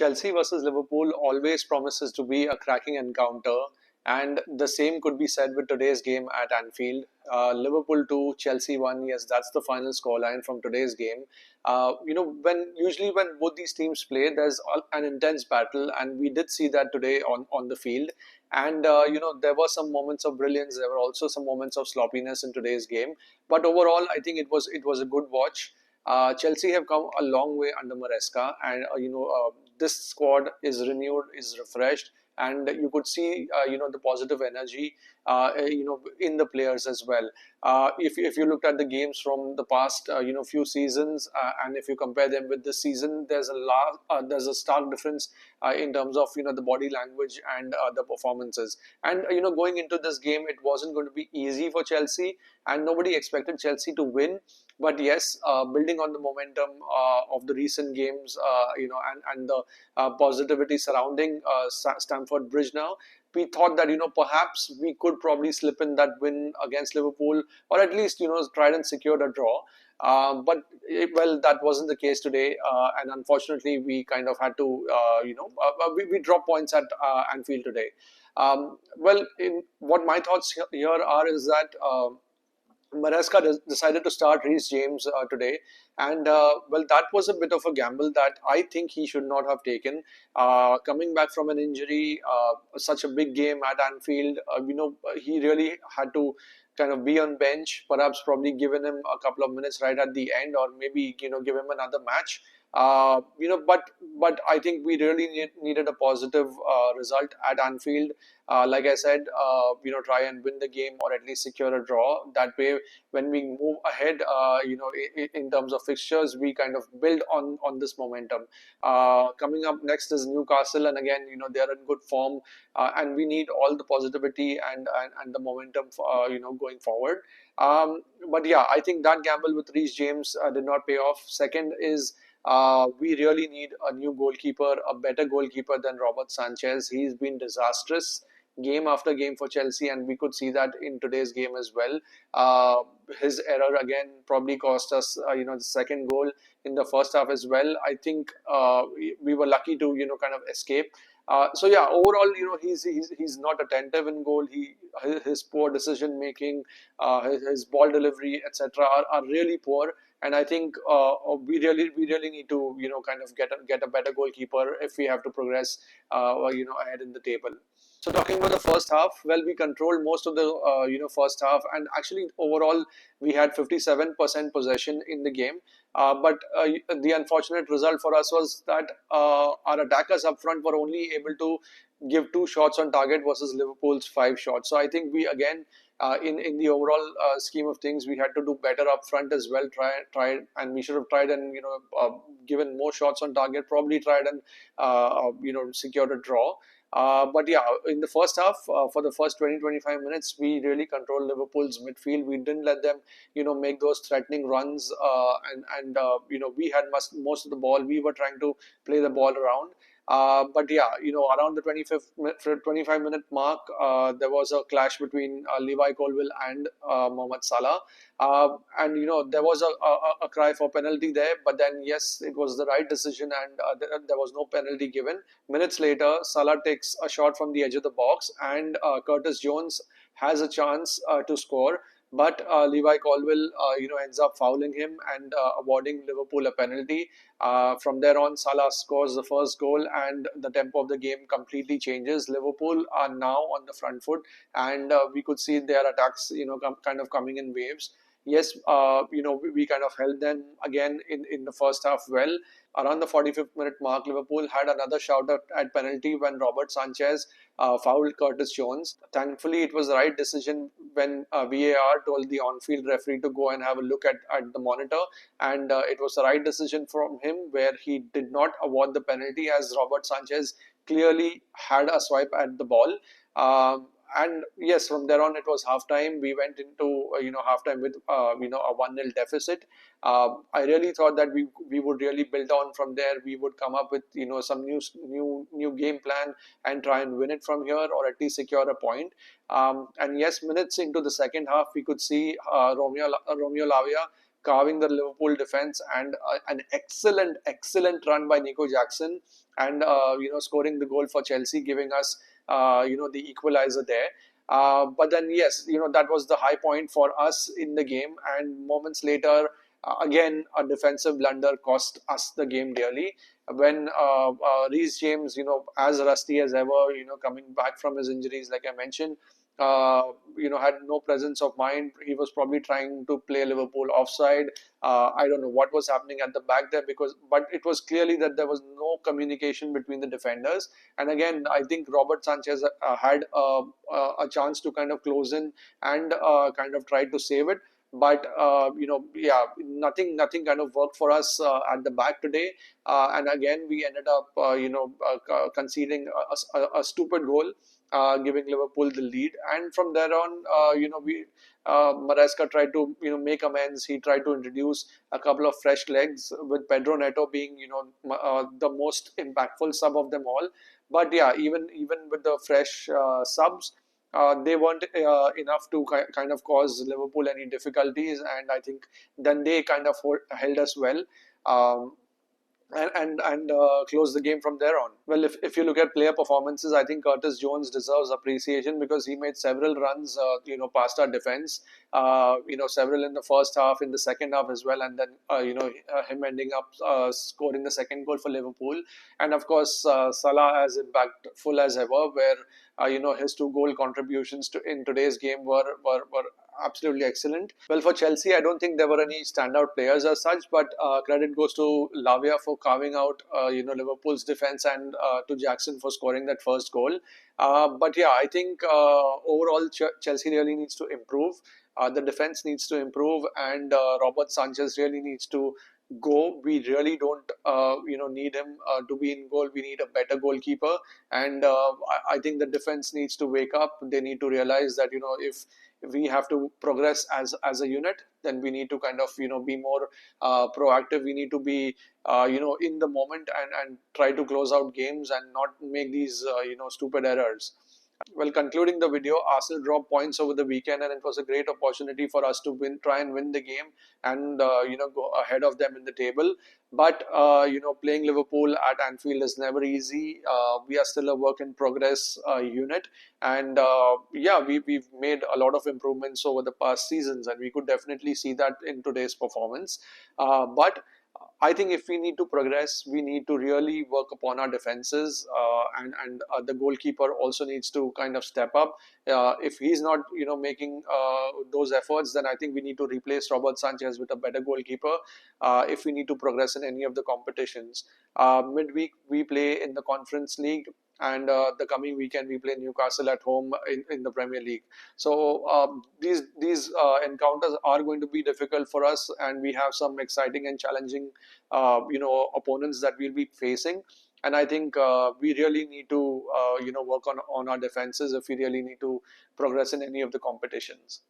Chelsea versus Liverpool always promises to be a cracking encounter, and the same could be said with today's game at Anfield. Liverpool 2, Chelsea 1. Yes, that's the final scoreline from today's game. When usually when both these teams play, there's an intense battle, and we did see that today on the field. And there were some moments of brilliance. There were also some moments of sloppiness in today's game. But overall, I think it was a good watch. Chelsea have come a long way under Maresca, and this squad is renewed, is refreshed, and you could see the positive energy in the players as well. If you looked at the games from the past few seasons, and if you compare them with this season, there's a stark difference in terms of the body language and the performances. And going into this game, it wasn't going to be easy for Chelsea, and nobody expected Chelsea to win. But yes, building on the momentum of the recent games, and the positivity surrounding Stamford Bridge now, we thought that perhaps we could probably slip in that win against Liverpool, or at least try and secure a draw. Well, that wasn't the case today, and unfortunately, we kind of had to, we dropped points at Anfield today. Well, what my thoughts here are is that. Maresca decided to start Reece James today, and well, that was a bit of a gamble that I think he should not have taken. Coming back from an injury, such a big game at Anfield, he really had to kind of be on bench. Perhaps probably given him a couple of minutes right at the end, or maybe give him another match. But I think we really needed a positive result at Anfield. Like I said, try and win the game or at least secure a draw. That way, when we move ahead, in terms of fixtures, we kind of build on this momentum. Coming up next is Newcastle, and again, they are in good form, and we need all the positivity and the momentum for, going forward. But yeah, I think that gamble with Reece James did not pay off. Second is. We really need a new goalkeeper, a better goalkeeper than Robert Sanchez. He's been disastrous game after game for Chelsea, and we could see that in today's game as well. His error again probably cost us, the second goal in the first half as well. I think we were lucky to, kind of escape. So yeah, overall, he's not attentive in goal. His poor decision making, his ball delivery, etc., are really poor. And I think we really need to kind of get a better goalkeeper if we have to progress ahead in the table. So talking about the first half, well, we controlled most of the first half, and actually overall we had 57% possession in the game. But the unfortunate result for us was that our attackers up front were only able to give 2 shots on target versus Liverpool's 5 shots. So I think we again, in the overall scheme of things, we had to do better up front as well. And we should have tried and given more shots on target. Probably tried and secured a draw. But yeah, in the first half, for the first 20-25 minutes, we really controlled Liverpool's midfield. We didn't let them, make those threatening runs, and we had most of the ball. We were trying to play the ball around. But yeah, around the 25-minute mark, there was a clash between Levi Colwill and Mohamed Salah. And there was a cry for penalty there, but then yes, it was the right decision, and there was no penalty given. Minutes later, Salah takes a shot from the edge of the box, and Curtis Jones has a chance to score. But Levi Colwill, ends up fouling him and awarding Liverpool a penalty. From there on, Salah scores the first goal, and the tempo of the game completely changes. Liverpool are now on the front foot, and we could see their attacks, kind of coming in waves. Yes, we kind of held them again in the first half well. Around the 45th minute mark, Liverpool had another shout at penalty when Robert Sanchez fouled Curtis Jones. Thankfully, it was the right decision when VAR told the on-field referee to go and have a look at the monitor, and it was the right decision from him where he did not award the penalty, as Robert Sanchez clearly had a swipe at the ball. And yes, from there on it was halftime. We went into halftime with a 1-0 deficit. I really thought that we would really build on from there. We would come up with some new game plan and try and win it from here, or at least secure a point. And yes, minutes into the second half, we could see Romeo Lavia carving the Liverpool defense, and an excellent run by Nico Jackson, and scoring the goal for Chelsea, giving us the equalizer there. But then yes, that was the high point for us in the game, and moments later, again a defensive blunder cost us the game dearly when Reece James, as rusty as ever, coming back from his injuries, like I mentioned, had no presence of mind. He was probably trying to play Liverpool offside. I don't know what was happening at the back there, but it was clearly that there was no communication between the defenders. And again, I think Robert Sanchez had a chance to kind of close in and kind of try to save it. But yeah, nothing kind of worked for us at the back today. And again, we ended up, conceding a stupid goal, giving Liverpool the lead. And from there on, we Maresca tried to make amends. He tried to introduce a couple of fresh legs, with Pedro Neto being the most impactful sub of them all. But yeah, even with the fresh subs, they weren't enough to kind of cause Liverpool any difficulties, and I think then they kind of held us well. Um, and close the game from there on. Well, if you look at player performances, I think Curtis Jones deserves appreciation because he made several runs, past our defense. Several in the first half, in the second half as well, and then him ending up scoring the second goal for Liverpool. And of course, Salah as impactful as ever, where his two goal contributions in today's game were absolutely excellent. Well, for Chelsea, I don't think there were any standout players as such, but credit goes to Lavia for carving out, Liverpool's defense, and to Jackson for scoring that first goal. But yeah, I think overall Chelsea really needs to improve. The defense needs to improve, and Robert Sanchez really needs to go. We really don't, need him to be in goal. We need a better goalkeeper, and I think the defense needs to wake up. They need to realize that if we have to progress as a unit, then we need to kind of be more proactive. We need to be in the moment, and try to close out games and not make these stupid errors. Well, concluding the video, Arsenal dropped points over the weekend, and it was a great opportunity for us to try and win the game, and go ahead of them in the table. But playing Liverpool at Anfield is never easy. We are still a work in progress unit, and yeah, we've made a lot of improvements over the past seasons, and we could definitely see that in today's performance. But I think if we need to progress, we need to really work upon our defenses, and the goalkeeper also needs to kind of step up. If he's not, making those efforts, then I think we need to replace Robert Sanchez with a better goalkeeper. If we need to progress in any of the competitions, midweek we play in the Conference League, and the coming weekend we play Newcastle at home in the Premier League. So these encounters are going to be difficult for us, and we have some exciting and challenging opponents that we'll be facing. And I think we really need to work on our defenses if we really need to progress in any of the competitions.